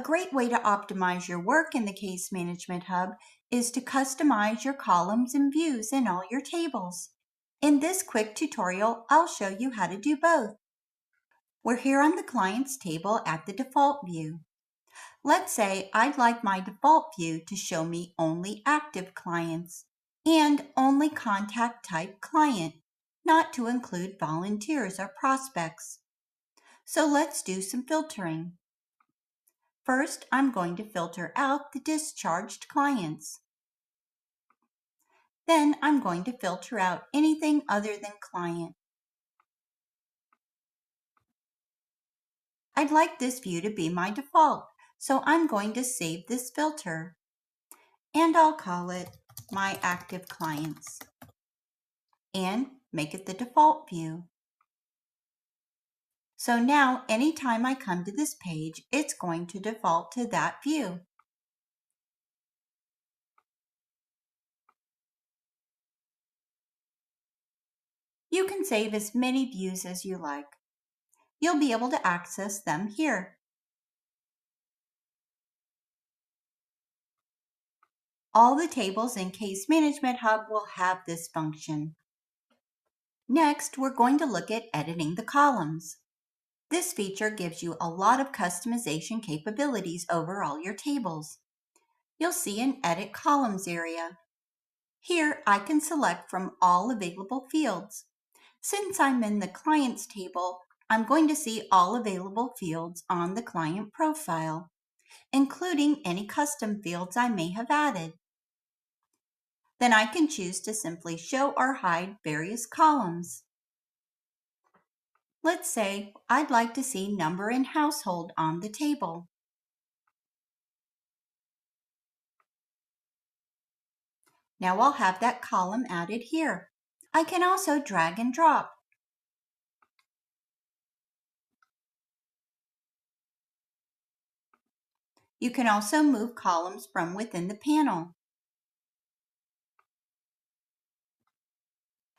great way to optimize your work in the Case Management Hub is to customize your columns and views in all your tables. In this quick tutorial, I'll show you how to do both. We're here on the Clients table at the default view. Let's say I'd like my default view to show me only active clients and only contact type client, not to include volunteers or prospects. So let's do some filtering. First, I'm going to filter out the discharged clients. Then I'm going to filter out anything other than client. I'd like this view to be my default, so I'm going to save this filter. And I'll call it My Active Clients and make it the default view. So now anytime I come to this page, it's going to default to that view. You can save as many views as you like. You'll be able to access them here. All the tables in Case Management Hub will have this function. Next, we're going to look at editing the columns. This feature gives you a lot of customization capabilities over all your tables. You'll see an Edit Columns area. Here, I can select from all available fields. Since I'm in the Clients table, I'm going to see all available fields on the client profile, including any custom fields I may have added. Then I can choose to simply show or hide various columns. Let's say I'd like to see number and household on the table. Now I'll have that column added here. I can also drag and drop. You can also move columns from within the panel.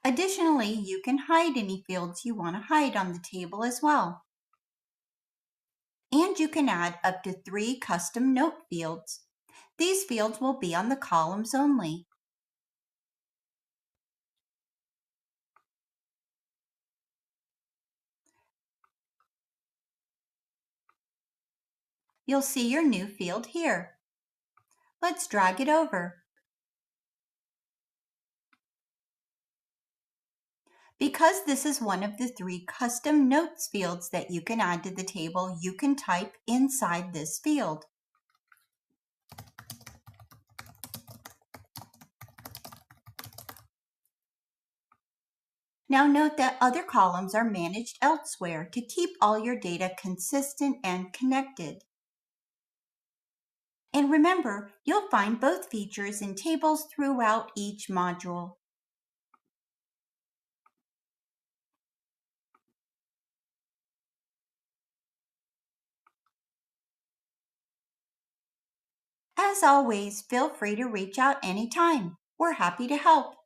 Additionally, you can hide any fields you want to hide on the table as well. And you can add up to 3 custom note fields. These fields will be on the columns only. You'll see your new field here. Let's drag it over. Because this is one of the 3 custom notes fields that you can add to the table, you can type inside this field. Now note that other columns are managed elsewhere to keep all your data consistent and connected. And remember, you'll find both features in tables throughout each module. As always, feel free to reach out anytime. We're happy to help.